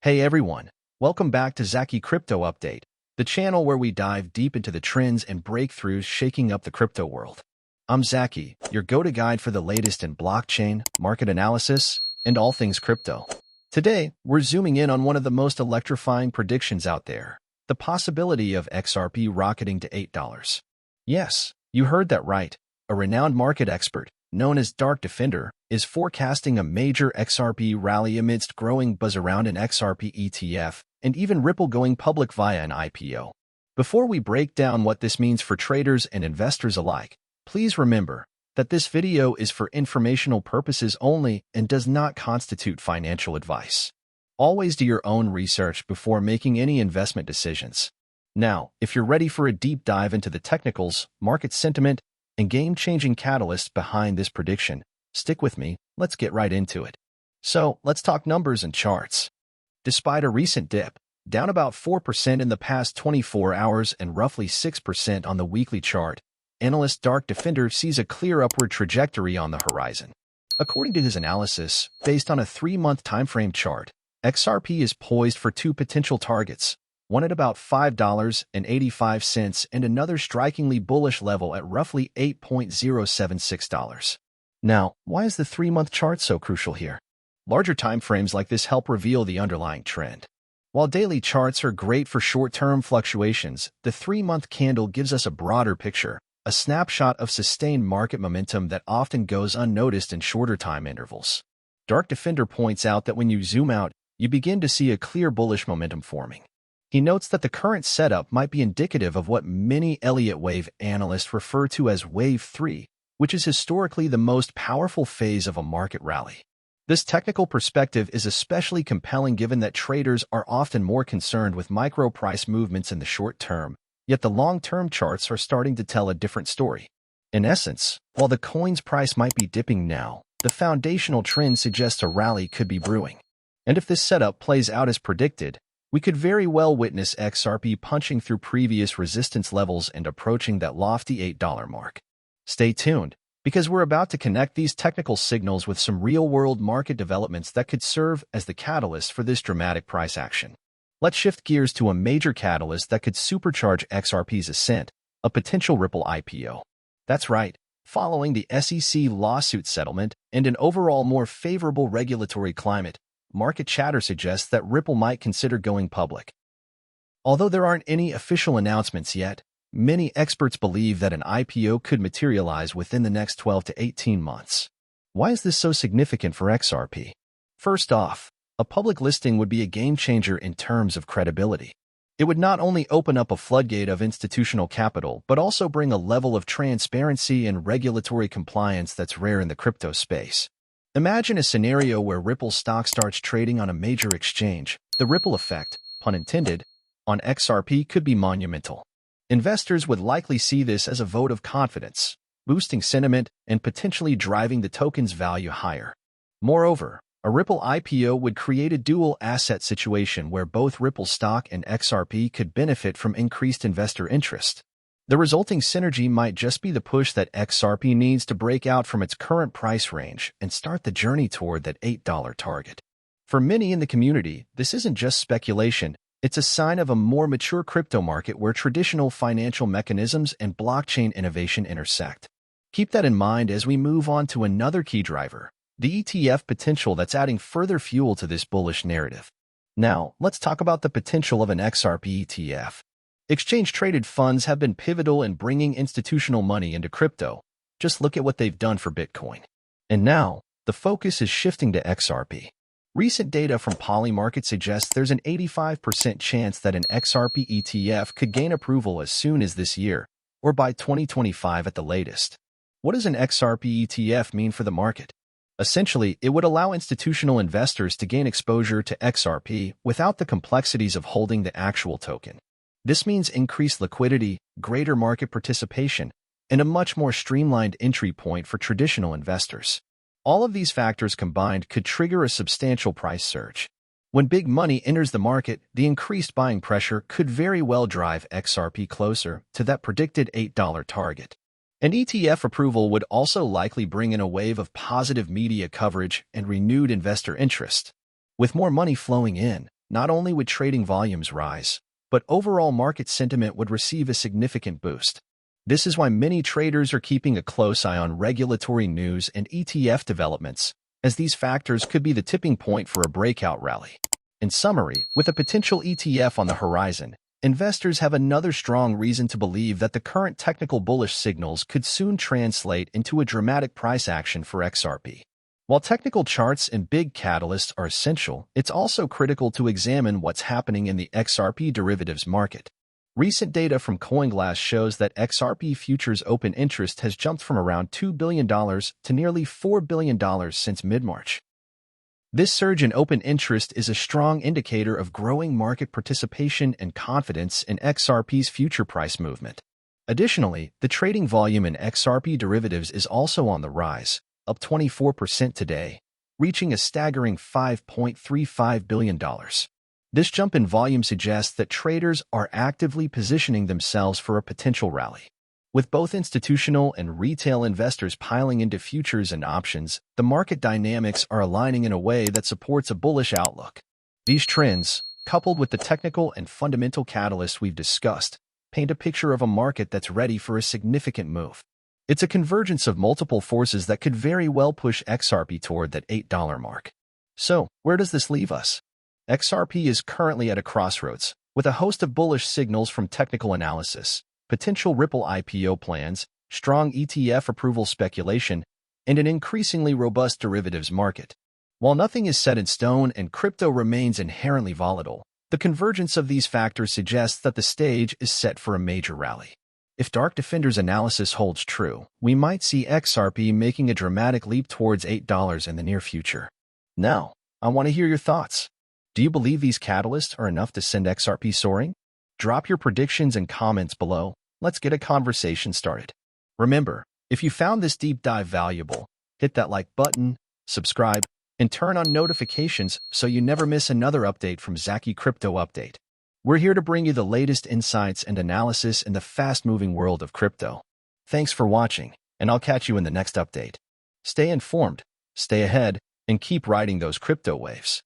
Hey everyone, welcome back to Zacchy Crypto Update, the channel where we dive deep into the trends and breakthroughs shaking up the crypto world. I'm Zacchy, your go-to guide for the latest in blockchain, market analysis, and all things crypto. Today, we're zooming in on one of the most electrifying predictions out there, the possibility of XRP rocketing to $8. Yes, you heard that right. A renowned market expert, known as Dark Defender, is forecasting a major XRP rally amidst growing buzz around an XRP ETF and even Ripple going public via an IPO. Before we break down what this means for traders and investors alike, please remember that this video is for informational purposes only and does not constitute financial advice. Always do your own research before making any investment decisions. Now, if you're ready for a deep dive into the technicals, market sentiment, and game-changing catalysts behind this prediction, stick with me, let's get right into it. So, let's talk numbers and charts. Despite a recent dip, down about 4% in the past 24 hours and roughly 6% on the weekly chart, analyst Dark Defender sees a clear upward trajectory on the horizon. According to his analysis, based on a 3-month timeframe chart, XRP is poised for two potential targets, one at about $5.85 and another strikingly bullish level at roughly $8.076. Now, why is the 3-month chart so crucial here? Larger timeframes like this help reveal the underlying trend. While daily charts are great for short-term fluctuations, the 3-month candle gives us a broader picture, a snapshot of sustained market momentum that often goes unnoticed in shorter time intervals. Dark Defender points out that when you zoom out, you begin to see a clear bullish momentum forming. He notes that the current setup might be indicative of what many Elliott wave analysts refer to as Wave 3, which is historically the most powerful phase of a market rally. This technical perspective is especially compelling given that traders are often more concerned with micro price movements in the short term, yet the long-term charts are starting to tell a different story. In essence, while the coin's price might be dipping now, the foundational trend suggests a rally could be brewing. And if this setup plays out as predicted, we could very well witness XRP punching through previous resistance levels and approaching that lofty $8 mark. Stay tuned, because we're about to connect these technical signals with some real-world market developments that could serve as the catalyst for this dramatic price action. Let's shift gears to a major catalyst that could supercharge XRP's ascent, a potential Ripple IPO. That's right, following the SEC lawsuit settlement and an overall more favorable regulatory climate, market chatter suggests that Ripple might consider going public. Although there aren't any official announcements yet, many experts believe that an IPO could materialize within the next 12 to 18 months. Why is this so significant for XRP? First off, a public listing would be a game-changer in terms of credibility. It would not only open up a floodgate of institutional capital, but also bring a level of transparency and regulatory compliance that's rare in the crypto space. Imagine a scenario where Ripple stock starts trading on a major exchange. The ripple effect, pun intended, on XRP could be monumental. Investors would likely see this as a vote of confidence, boosting sentiment and potentially driving the token's value higher. Moreover, a Ripple IPO would create a dual asset situation where both Ripple stock and XRP could benefit from increased investor interest. The resulting synergy might just be the push that XRP needs to break out from its current price range and start the journey toward that $8 target. For many in the community, this isn't just speculation, it's a sign of a more mature crypto market where traditional financial mechanisms and blockchain innovation intersect. Keep that in mind as we move on to another key driver, the ETF potential that's adding further fuel to this bullish narrative. Now, let's talk about the potential of an XRP ETF. Exchange-traded funds have been pivotal in bringing institutional money into crypto. Just look at what they've done for Bitcoin. And now, the focus is shifting to XRP. Recent data from Polymarket suggests there's an 85% chance that an XRP ETF could gain approval as soon as this year, or by 2025 at the latest. What does an XRP ETF mean for the market? Essentially, it would allow institutional investors to gain exposure to XRP without the complexities of holding the actual token. This means increased liquidity, greater market participation, and a much more streamlined entry point for traditional investors. All of these factors combined could trigger a substantial price surge. When big money enters the market, the increased buying pressure could very well drive XRP closer to that predicted $8 target. An ETF approval would also likely bring in a wave of positive media coverage and renewed investor interest. With more money flowing in, not only would trading volumes rise, but overall market sentiment would receive a significant boost. This is why many traders are keeping a close eye on regulatory news and ETF developments, as these factors could be the tipping point for a breakout rally. In summary, with a potential ETF on the horizon, investors have another strong reason to believe that the current technical bullish signals could soon translate into a dramatic price action for XRP. While technical charts and big catalysts are essential, it's also critical to examine what's happening in the XRP derivatives market. Recent data from CoinGlass shows that XRP futures open interest has jumped from around $2 billion to nearly $4 billion since mid-March. This surge in open interest is a strong indicator of growing market participation and confidence in XRP's future price movement. Additionally, the trading volume in XRP derivatives is also on the rise, up 24% today, reaching a staggering $5.35 billion. This jump in volume suggests that traders are actively positioning themselves for a potential rally. With both institutional and retail investors piling into futures and options, the market dynamics are aligning in a way that supports a bullish outlook. These trends, coupled with the technical and fundamental catalysts we've discussed, paint a picture of a market that's ready for a significant move. It's a convergence of multiple forces that could very well push XRP toward that $8 mark. So, where does this leave us? XRP is currently at a crossroads, with a host of bullish signals from technical analysis, potential Ripple IPO plans, strong ETF approval speculation, and an increasingly robust derivatives market. While nothing is set in stone and crypto remains inherently volatile, the convergence of these factors suggests that the stage is set for a major rally. If Dark Defender's analysis holds true, we might see XRP making a dramatic leap towards $8 in the near future. Now, I want to hear your thoughts. Do you believe these catalysts are enough to send XRP soaring? Drop your predictions and comments below. Let's get a conversation started. Remember, if you found this deep dive valuable, hit that like button, subscribe, and turn on notifications so you never miss another update from Zacchy Crypto Update. We're here to bring you the latest insights and analysis in the fast-moving world of crypto. Thanks for watching, and I'll catch you in the next update. Stay informed, stay ahead, and keep riding those crypto waves.